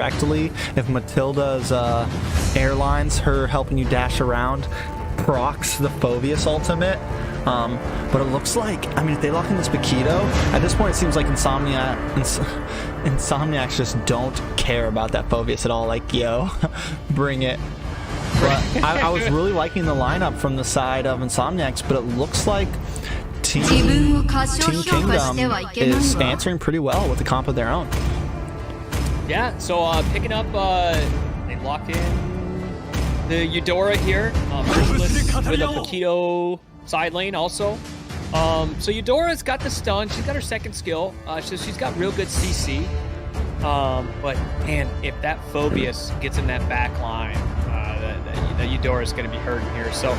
correctly, if Matilda's airlines, her helping you dash around, procs the Phobius ultimate. But it looks like, I mean, if they lock in this Paquito, at this point it seems like Insomniacs just don't care about that Phobius at all. Like, yo, bring it. But I was really liking the lineup from the side of Insomniacs, but it looks like Team Kingdom is answering pretty well with the comp of their own. Yeah, so picking up, they locked in the Eudora here, with a Paquito side lane also. So Eudora's got the stun. She's got her second skill. So she's got real good CC. But man, if that Phobius gets in that back line, the Eudora's going to be hurting here. So,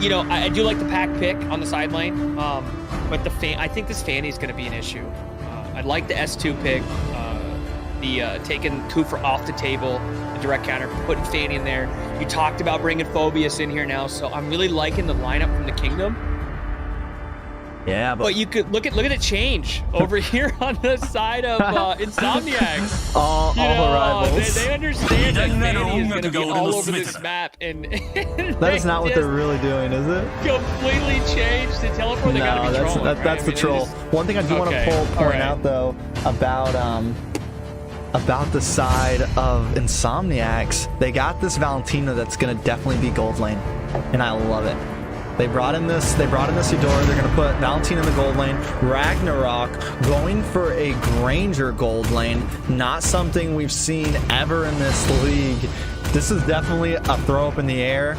you know, I do like the pack pick on the side lane. But I think this Fanny is going to be an issue. I like the S2 pick. Taking Kufra off the table, the direct counter, putting Fanny in there. You talked about bringing Phobius in here now, so I'm really liking the lineup from the Kingdom. Yeah, but you could look at it change over here on the side of Insomniacs. all rivals. They understand that Fanny is going to be all over this map, and that is not what they're really doing, is it? Completely changed the teleport. They got to be trolling. That's the troll. One thing I do want to point out though about the side of Insomniacs, they got this Valentina that's going to definitely be gold lane, and I love it. They brought in this Eudora. They're going to put Valentina in the gold lane. Ragnarok going for a Granger gold lane. Not something we've seen ever in this league. This is definitely a throw up in the air.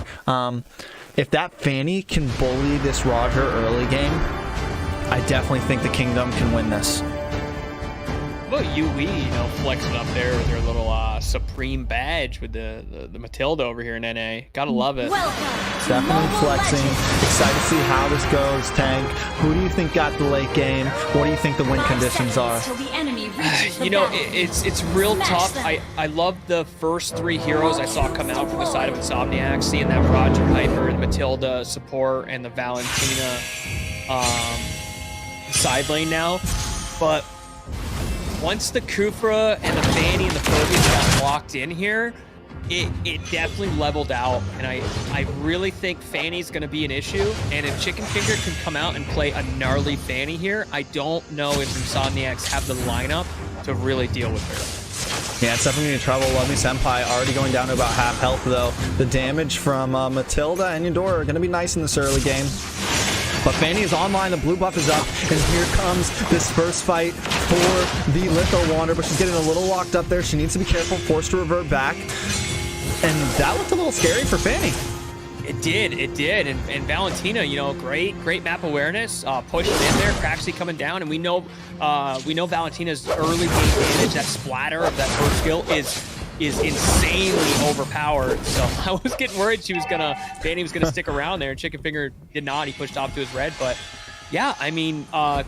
If that Fanny can bully this Roger early game, I definitely think the Kingdom can win this. What about UE, you know, flexing up there with their little Supreme badge with the Matilda over here in NA. Gotta love it. Definitely flexing. Excited to see how this goes, Tank. Who do you think got the late game? What do you think the win conditions are? You know, it's real tough. I love the first three heroes I saw come out from the side of Insomniacs, seeing that Roger Hyper, the Matilda support, and the Valentina side lane now. But once the Kufra and the Fanny and the Phobius got locked in here, it definitely leveled out. And I really think Fanny's going to be an issue. And if Chicken Finger can come out and play a gnarly Fanny here, I don't know if Insomniacs have the lineup to really deal with her. Yeah, it's definitely in trouble. Love Me Senpai already going down to about half health, though. The damage from Matilda and Eudora are going to be nice in this early game. But Fanny is online, the blue buff is up, and here comes this first fight for the Litho Wander, but she's getting a little locked up there. She needs to be careful, forced to revert back. And that looked a little scary for Fanny. It did. And Valentina, you know, great map awareness, pushing in there, Craxy coming down, and we know Valentina's early game damage, that splatter of that first skill is insanely overpowered. So I was getting worried Fanny was gonna stick around there, and Chicken Finger did not. He pushed off to his red, but yeah, I mean,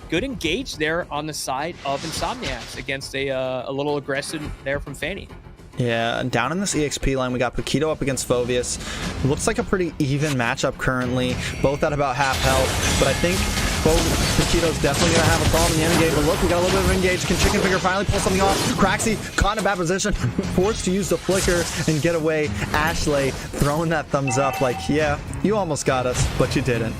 good engage there on the side of Insomniacs against a little aggressive there from Fanny. Yeah, and down in this EXP line, we got Paquito up against Phobius. Looks like a pretty even matchup currently, both at about half health, but I think Paquito's definitely going to have a problem in the end game. But look, we got a little bit of engage. Can Chicken Finger finally pull something off? Craxy caught in a bad position, forced to use the flicker and get away. Ashley throwing that thumbs up like, yeah, you almost got us, but you didn't.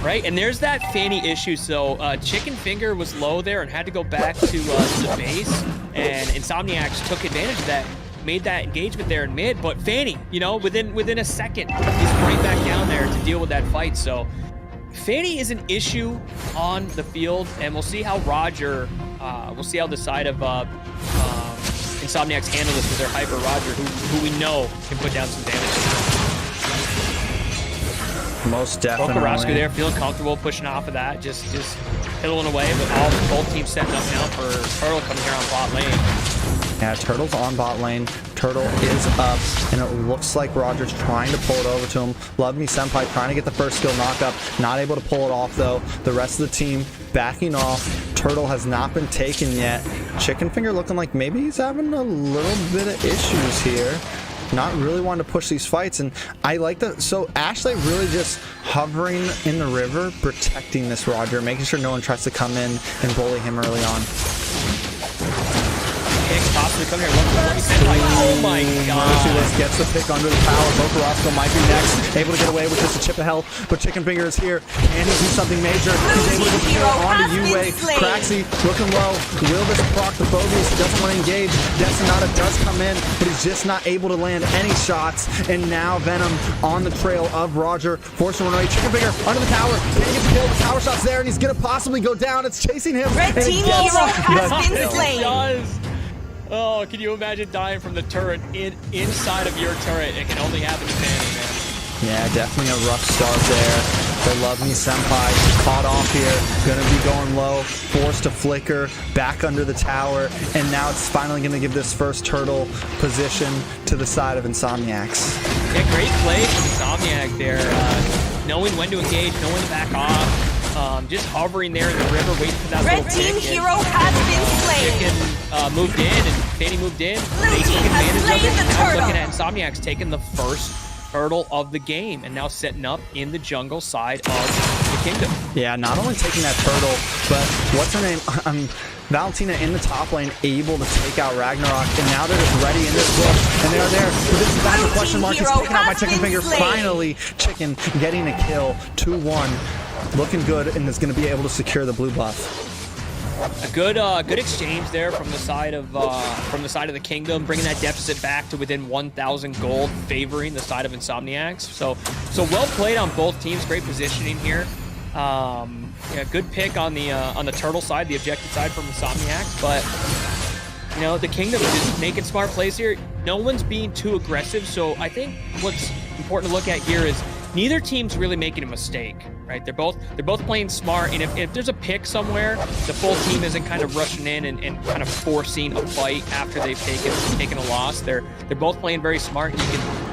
Right, and there's that Fanny issue. So Chicken Finger was low there and had to go back to the base, and Insomniacs took advantage of that, made that engagement there in mid. But Fanny, you know, within a second, is right back down there to deal with that fight. So Fanny is an issue on the field, and we'll see how we'll see how the side of Insomniacs handle this with their Hyper Roger, who we know can put down some damage. Most definitely. Bokarasku there, feeling comfortable, pushing off of that, just piddling away, but both teams setting up now for Turtle coming here on bot lane. Yeah, Turtle's on bot lane. Turtle is up, and it looks like Roger's trying to pull it over to him. Love Me Senpai trying to get the first skill knockup. Not able to pull it off, though. The rest of the team backing off. Turtle has not been taken yet. Chicken Finger looking like maybe he's having a little bit of issues here. Not really wanting to push these fights, and I like that. So Ashley really just hovering in the river, protecting this Roger, making sure no one tries to come in and bully him early on. pick possibly come here. Let me send like, oh my god. Merciless gets the pick under the tower. Boca Roscoe might be next. Able to get away with just a chip of health, but Chicken Finger is here. Can he do something major? He's able to get the kill onto Yue. Craxy looking low. Will this proc the Phobius? He doesn't want to engage. Destinata does come in, but he's just not able to land any shots. And now Venom on the trail of Roger. Forcing one away. Chicken Finger under the tower. Can he get the kill? The tower shot's there, and he's going to possibly go down. It's chasing him. Red team hero has been slain. Oh, can you imagine dying from the turret inside of your turret? It can only happen to Fanny, man. Yeah, definitely a rough start there. They love me, Senpai. Caught off here. Gonna be going low. Forced to flicker. Back under the tower. And now it's finally gonna give this first turtle position to the side of Insomniacs. Yeah, great play from Insomniac there. Knowing when to engage, knowing when to back off. Just hovering there in the river, waiting for that Red little team pick. hero has been slain. Chicken moved in, and Fanny moved in. They took advantage of it. And now looking at Insomniacs taking the first turtle of the game, and now setting up in the jungle side of the kingdom. Yeah, not only taking that turtle, but what's her name? Valentina in the top lane, able to take out Ragnarok, and now they're just ready in this bush, and they are there. But this is back to question mark. He's taken out by Chicken Finger. Finally, Chicken getting a kill. 2-1. Looking good, and is going to be able to secure the blue buff. A good exchange there from the side of the kingdom, bringing that deficit back to within 1,000 gold, favoring the side of Insomniacs. So well played on both teams. Great positioning here. Yeah, good pick on the turtle side, the objective side from Insomniacs. But you know, the kingdom is just making smart plays here. No one's being too aggressive. So I think what's important to look at here is neither team's really making a mistake, right? They're both playing smart, and if there's a pick somewhere, the full team isn't kind of rushing in and kind of forcing a fight after they've taken a loss. They're both playing very smart.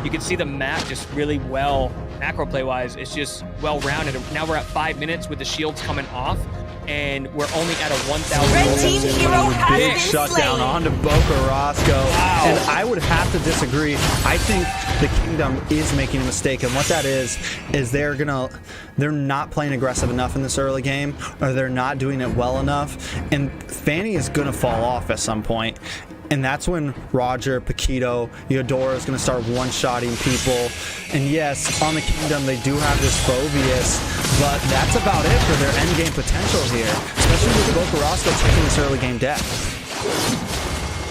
You can see the map just really well, macro play wise. It's just well rounded. Now we're at 5 minutes with the shields coming off, and we're only at a 1,000. Red team hero has Big been shutdown slain. onto Boca Roscoe. Wow. And I would have to disagree. I think the kingdom is making a mistake, and what that is they're not playing aggressive enough in this early game, or they're not doing it well enough, and Fanny is going to fall off at some point. And that's when Roger, Paquito, Eudora is going to start one-shotting people. And yes, on the kingdom, they do have this Phobius, but that's about it for their endgame potential here, especially with Boca Roscoe taking this early game death.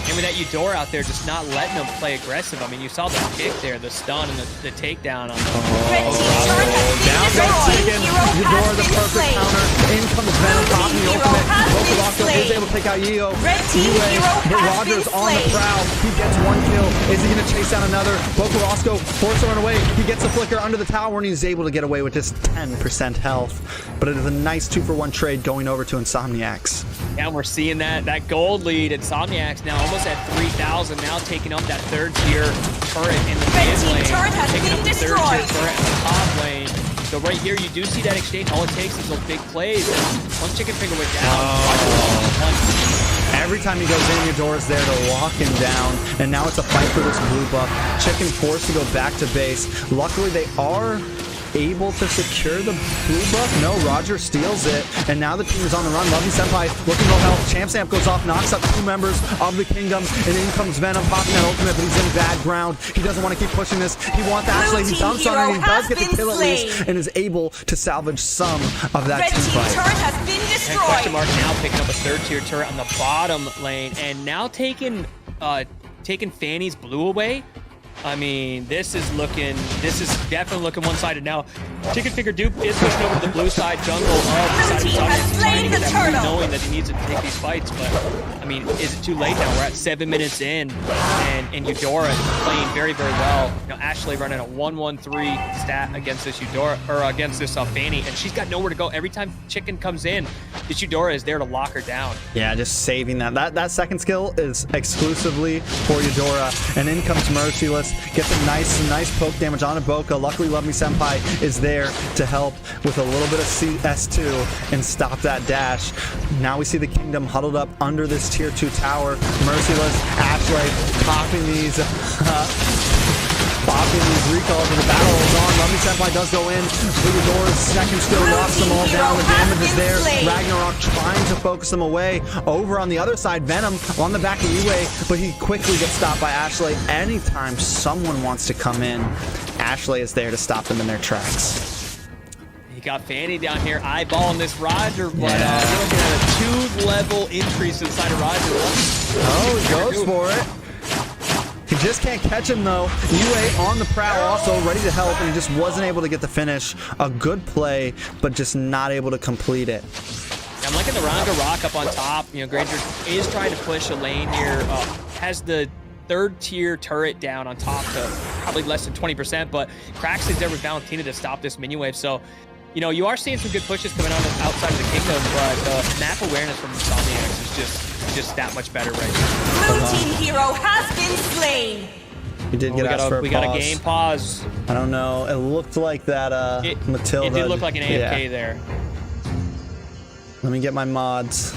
And with that Eudora out there just not letting them play aggressive. I mean, you saw the kick there, the stun and the takedown on the Red team turret has been Down goes destroyed. Chicken. Hero Eudora, has the been perfect slain. counter. In comes Venom, popping the Hero ultimate. has Boca been Roscoe is slain. able to take out Yeo. Red team Yue, hero but has Roger's been on the slain. prowl. He gets one kill. Is he going to chase down another? Boca Roscoe forced to run away. He gets the flicker under the tower, and he's able to get away with just 10% health. But it is a nice 2-for-1 trade going over to Insomniacs. Yeah, we're seeing that gold lead. Insomniacs now almost at 3,000, now taking up that third tier turret in the Red mid team lane. turret has Taking been up the third tier destroyed. turret in the top lane. So right here, you do see that exchange. All it takes is those big plays. And once Chicken Finger went down, Every time he goes in, Eudora's there to lock him down, and now it's a fight for this blue buff. Chicken forced to go back to base. Luckily, they are able to secure the blue buff. No, Roger steals it, and now the team is on the run. Lovey Senpai looking low health. Champ Stamp goes off, knocks up 2 members of the kingdom, and in comes Venom popping that ultimate, but he's in bad ground. He doesn't want to keep pushing this. He wants Ashley. He team dumps on her, and he hero does get the has kill at been least, slain. and is able to salvage some of that Red team team fight. turret has been and destroyed. question mark now picking up a third tier turret on the bottom lane, and now taking Fanny's blue away. I mean, this is definitely looking one-sided now. Chicken Finger Dupe is pushing over to the blue side jungle of the Blue side team of has Insomniacs, slain trying to the get that blue, turtle. knowing that he needs to take these fights, but I mean, is it too late now? We're at 7 minutes in, and Eudora is playing very, very well. You know, Ashley running a 1-1-3 stat against this Eudora, or against this Fanny, and she's got nowhere to go. Every time Chicken comes in, this Eudora is there to lock her down. Yeah, just saving that. That second skill is exclusively for Eudora. And in comes Merciless. Gets a nice poke damage on a Boca. Luckily, Love Me Senpai is there to help with a little bit of CS2 and stop that dash. Now we see the kingdom huddled up under this tier 2 tower. Merciless, Ashley popping these Bopping these recalls and the battle is on. Lovely Senpai does go in. Lugador's second skill locks them all down. The damage is there. Ragnarok trying to focus them away. Over on the other side, Venom on the back of Yue, but he quickly gets stopped by Ashley. Anytime someone wants to come in, Ashley is there to stop them in their tracks. You got Fanny down here eyeballing this Roger, but you're looking at a 2-level increase inside of Roger. Oh, he goes for it. He just can't catch him though. Yue on the prowl, also ready to help, and he just wasn't able to get the finish. A good play, but just not able to complete it. Yeah, I'm liking the Ragnarok up on top. You know, Granger is trying to push a lane here. Has the 3rd tier turret down on top to probably less than 20%, but Craxton's there with Valentina to stop this mini wave. So, you know, you are seeing some good pushes coming on outside of the kingdom, but map awareness from INSOMNIACS is just that much better right now. Blue team hero has been slain. He did get asked for a pause. We got a game pause. I don't know. It looked like that Matilda. It did look like an AFK there. Let me get my mods.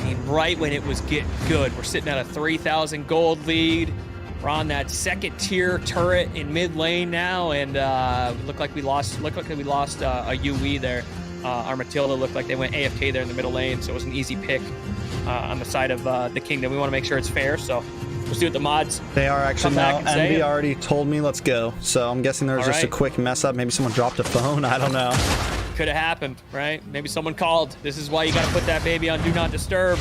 And right when it was getting good, we're sitting at a 3,000 gold lead. We're on that 2nd tier turret in mid lane now, and looked like we lost a UE there. Our Matilda looked like they went AFK there in the middle lane, so it was an easy pick on the side of the kingdom. We want to make sure it's fair, so we'll see what the mods. They are actually now. Envy already told me let's go, so I'm guessing there was just a quick mess up. Maybe someone dropped a phone. I don't know. Could have happened, right? Maybe someone called. This is why you got to put that baby on Do Not Disturb.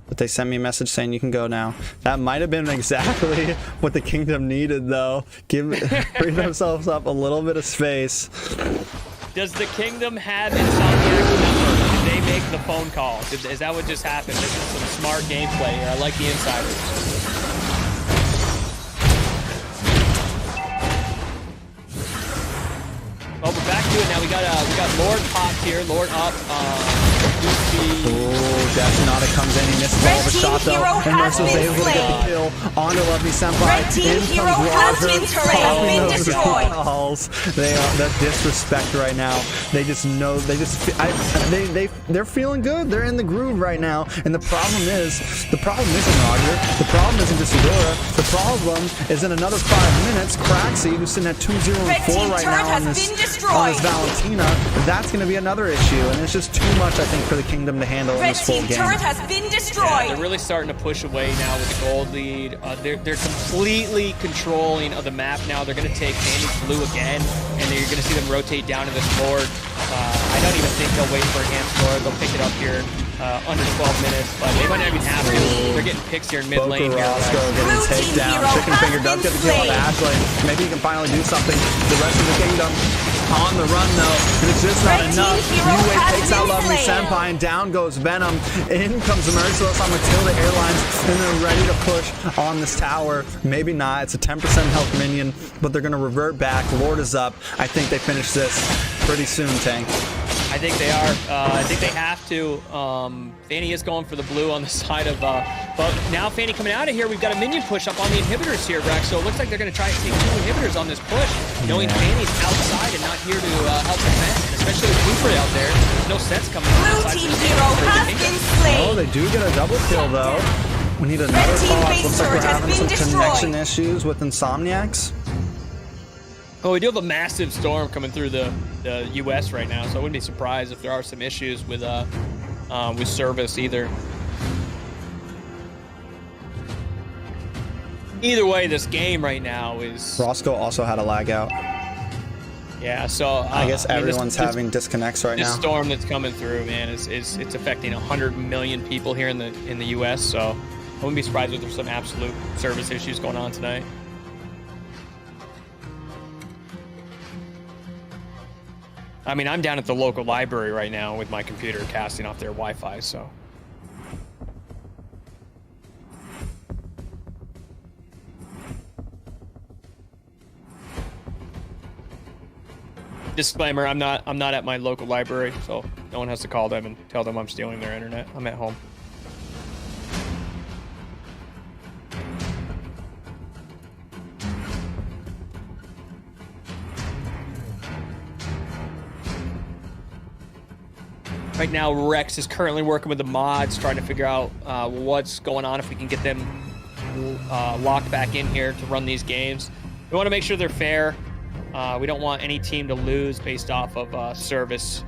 But they sent me a message saying you can go now. That might have been exactly what the kingdom needed, though. Free themselves up a little bit of space. Does the kingdom have INSOMNIACS number? Did they make the phone call? Is that what just happened? This is some smart gameplay here. I like the insiders. Well, we're back to it now. We got Lord popped here. Lord up. Deathnaut comes in. He misses all the shot though. And Mercil's able to get the kill onto Lovely Senpai. Red team hero has been destroyed. The disrespect right now. They just know. They're feeling good. They're in the groove right now. And the problem isn't Roger. The problem isn't just Eudora. The problem is in another 5 minutes, Craxy, who's sitting at 2-0-4 right now on this Valentina. That's going to be another issue, and it's just too much, I think, for the kingdom to handle in this full game. Turret has been destroyed. Yeah, they're really starting to push away now with the gold lead. They're completely controlling of the map now. They're going to take Fanny's blue again, and you're going to see them rotate down to this Lord. I don't even think they'll wait for a hand Lord. They'll pick it up here under 12 minutes, but they might not even have to. They're getting picks here in mid lane. Roscoe getting takedown. Chicken Finger does get the kill on Ashley. Maybe he can finally do something. The rest of the kingdom on the run though, and it's just not enough. Yue takes out Lovely Senpai, and down goes Venom. In comes the Merciless on Matilda Airlines, and they're ready to push on this tower. Maybe not. It's a 10% health minion, but they're going to revert back. Lord is up. I think they finish this pretty soon, Tank. I think they are. I think they have to. Fanny is going for the blue on the side of... but now Fanny coming out of here, we've got a minion push up on the inhibitors here, Rex. So it looks like they're going to try and take 2 inhibitors on this push, knowing Fanny's outside and not here to help defend. Especially with Blueprint out there, there's no sense coming out. Blue team hero has been slain. Oh, they do get a double kill, though. We need another pause. Looks like we're having some connection issues with INSOMNIACS. Well, we do have a massive storm coming through the U.S. right now, so I wouldn't be surprised if there are some issues with service either. Either way, this game right now is... Roscoe also had a lag out. Yeah, so... I guess everyone's having disconnects right now. This storm that's coming through, man, it's affecting 100 million people here in the U.S., so I wouldn't be surprised if there's some absolute service issues going on tonight. I mean, I'm down at the local library right now with my computer casting off their Wi-Fi, so. Disclaimer, I'm not at my local library, so no one has to call them and tell them I'm stealing their internet. I'm at home. Right now, Rex is currently working with the mods, trying to figure out what's going on, if we can get them locked back in here to run these games. We want to make sure they're fair. We don't want any team to lose based off of service.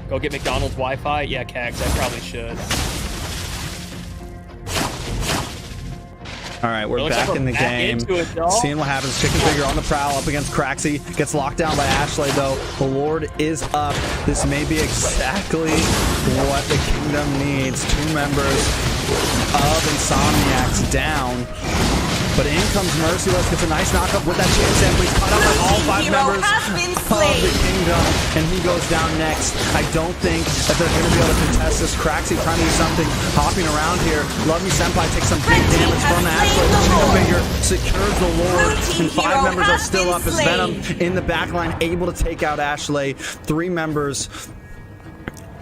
Go get McDonald's Wi-Fi? Yeah, Cags, I probably should. All right, we're back in the game. Seeing what happens. Chicken Figure on the prowl up against Craxy. Gets locked down by Ashley, though. The Lord is up. This may be exactly what the Kingdom needs. 2 members of Insomniacs down. But in comes Merciless, gets a nice knockup with that chain sample. He's caught up by all 5 members of the Kingdom, and he goes down next. I don't think that they're going to be able to contest this. Craxy trying to do something, hopping around here. Love Me Senpai takes some big damage from Ashley. Chicken Finger secures the Lord, and 5 members are still up as Venom in the backline, able to take out Ashley. 3 members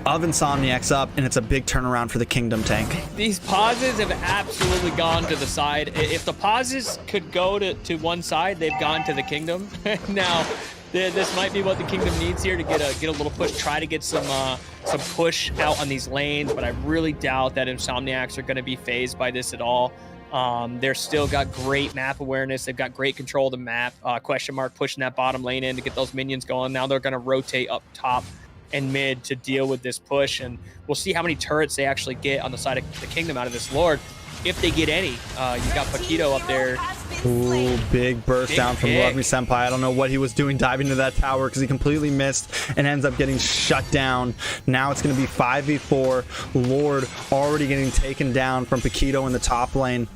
of Insomniacs up, and it's a big turnaround for the Kingdom tank. These pauses have absolutely gone to the side. If the pauses could go to one side, they've gone to the Kingdom. Now, this might be what the Kingdom needs here to get a little push, try to get some push out on these lanes, but I really doubt that Insomniacs are going to be phased by this at all. They're still got great map awareness. They've got great control of the map. Question Mark pushing that bottom lane in to get those minions going. Now they're going to rotate up top and mid to deal with this push, and we'll see how many turrets they actually get on the side of the Kingdom out of this Lord, if they get any. You got Paquito up there. Ooh, big burst down from Love Me Senpai. I don't know what he was doing diving to that tower, because he completely missed and ends up getting shut down. Now it's going to be 5v4. Lord already getting taken down from Paquito in the top lane.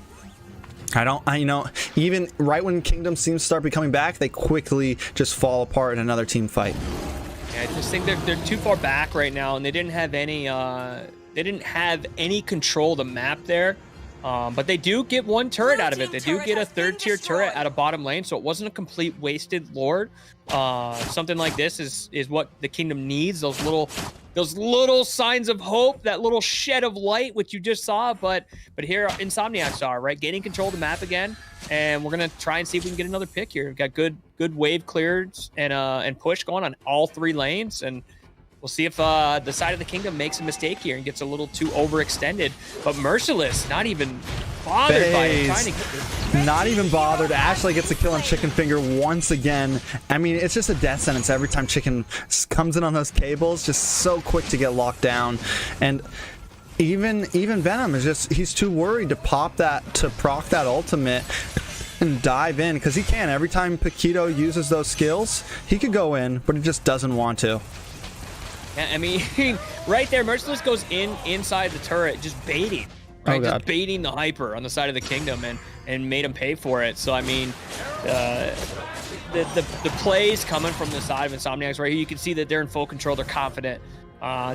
You know, even right when Kingdom seems to start becoming back, they quickly just fall apart in another team fight. Yeah, I just think they're too far back right now, and they didn't have any control of the map there. But they do get 1 turret out of it. They do get a 3rd tier turret out of bottom lane, so it wasn't a complete wasted Lord. Something like this is what the Kingdom needs. Those little signs of hope, that little shed of light, which you just saw. But here Insomniacs are right, gaining control of the map again, and we're gonna try and see if we can get another pick here. We've got good wave clears and push going on all 3 lanes, and we'll see if the side of the Kingdom makes a mistake here and gets a little too overextended. But Merciless, not even bothered by it, trying to get this. Not even bothered. Ashley gets a kill on Chicken Finger once again. I mean, it's just a death sentence every time Chicken comes in on those cables. Just so quick to get locked down. And even Venom is just, he's too worried to proc that ultimate and dive in, because he can. Every time Paquito uses those skills, he could go in, but he just doesn't want to. Yeah, I mean, right there, Merciless goes inside the turret, just baiting, right? Oh, just baiting the Hyper on the side of the Kingdom, and made him pay for it. So I mean, the plays coming from the side of Insomniacs right here, you can see that they're in full control. They're confident.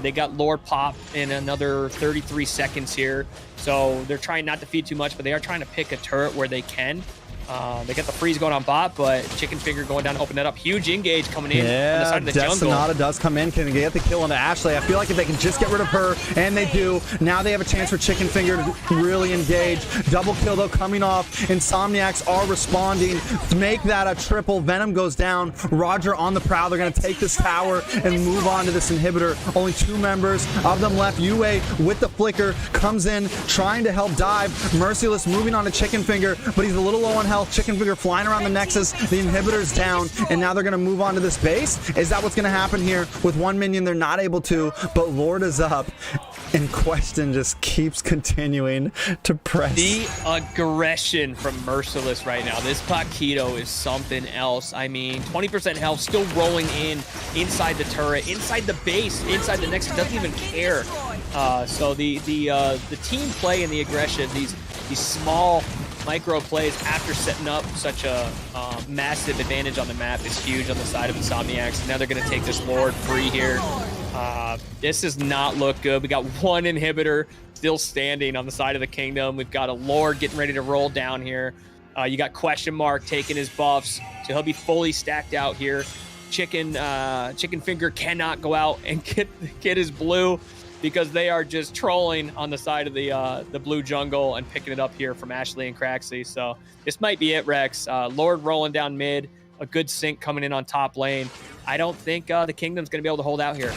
They got Lord pop in another 33 seconds here, so they're trying not to feed too much, but they are trying to pick a turret where they can. They got the freeze going on bot, but Chicken Finger going down to open that up. Huge engage coming in on the side of the jungle. Sonata does come in. Can they get the kill onto Ashley? I feel like if they can just get rid of her, and they do, now they have a chance for Chicken Finger to really engage. Double kill, though, coming off. Insomniacs are responding to make that a triple. Venom goes down. Roger on the prowl. They're going to take this tower and move on to this inhibitor. Only 2 members of them left. Yue with the flicker comes in, trying to help dive. Merciless moving on to Chicken Finger, but he's a little low on health. Chicken Finger flying around the Nexus. The inhibitor's down, and now they're going to move on to this base. Is that what's going to happen here? With 1 minion, they're not able to, but Lord is up, and Question just keeps continuing to press. The aggression from Merciless right now. This Paquito is something else. I mean, 20% health, still rolling inside the turret, inside the base, inside the Nexus, doesn't even care. So the team play and the aggression, these small micro plays after setting up such a massive advantage on the map is huge on the side of Insomniacs. Now they're going to take this Lord free here. This does not look good. We got 1 inhibitor still standing on the side of the Kingdom. We've got a Lord getting ready to roll down here. You got Question Mark taking his buffs, so he'll be fully stacked out here. Chicken Finger cannot go out and get his blue, because they are just trolling on the side of the blue jungle and picking it up here from Ashley and Craxy. So this might be it, Rex. Lord rolling down mid, a good sync coming in on top lane. I don't think the Kingdom's going to be able to hold out here.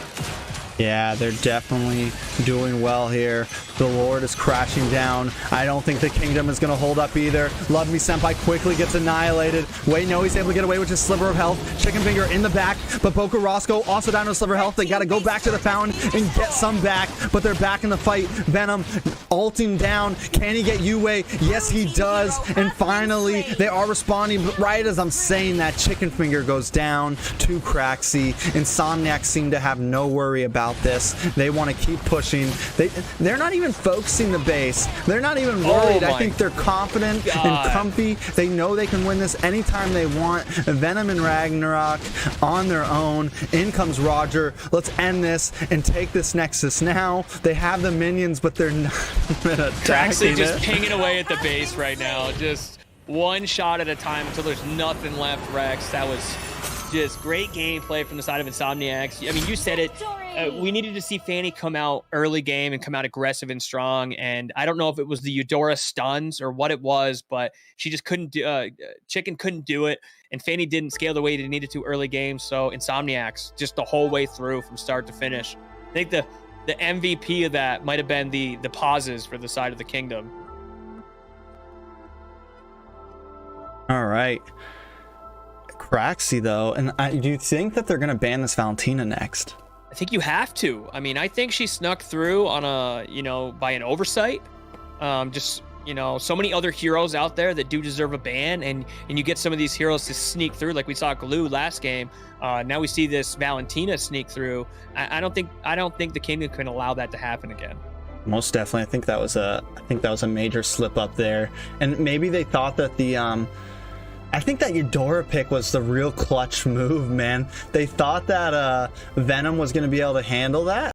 Yeah, they're definitely doing well here. The Lord is crashing down. I don't think the Kingdom is going to hold up either. Love Me Senpai quickly gets annihilated. Wait, no, he's able to get away with his sliver of health. Chicken Finger in the back, but Boca Roscoe also down to a sliver of health. They got to go back to the fountain and get some back, but they're back in the fight. Venom ulting down. Can he get Yue? Yes, he does. And finally, they are responding, but right as I'm saying that, Chicken Finger goes down to Craxy. Insomniacs seem to have no worry about this. They want to keep pushing. They're not even focusing the base. They're not even worried. I think they're confident and comfy. They know they can win this anytime they want. Venom and Ragnarok on their own. In comes Roger. Let's end this and take this Nexus now. They have the minions, but they're not Craxy just pinging away at the base right now. Just one shot at a time until there's nothing left, Rex. That was just great gameplay from the side of Insomniacs. I mean, you said it. We needed to see Fanny come out early game and come out aggressive and strong. And I don't know if it was the Eudora stuns or what it was, but she just couldn't do. Chicken couldn't do it, and Fanny didn't scale the way it needed to early game. So Insomniacs just the whole way through from start to finish. I think the MVP of that might have been the pauses for the side of the Kingdom. All right. Craxy though, and do you think that they're gonna ban this Valentina next? I think you have to. I mean, I think she snuck through on a, by an oversight. So many other heroes out there that do deserve a ban, and you get some of these heroes to sneak through, like we saw Glue last game. Now we see this Valentina sneak through. I don't think the Kingdom can allow that to happen again. Most definitely. I think that was a major slip up there, and maybe they thought that I think that Eudora pick was the real clutch move, man. They thought that Venom was going to be able to handle that.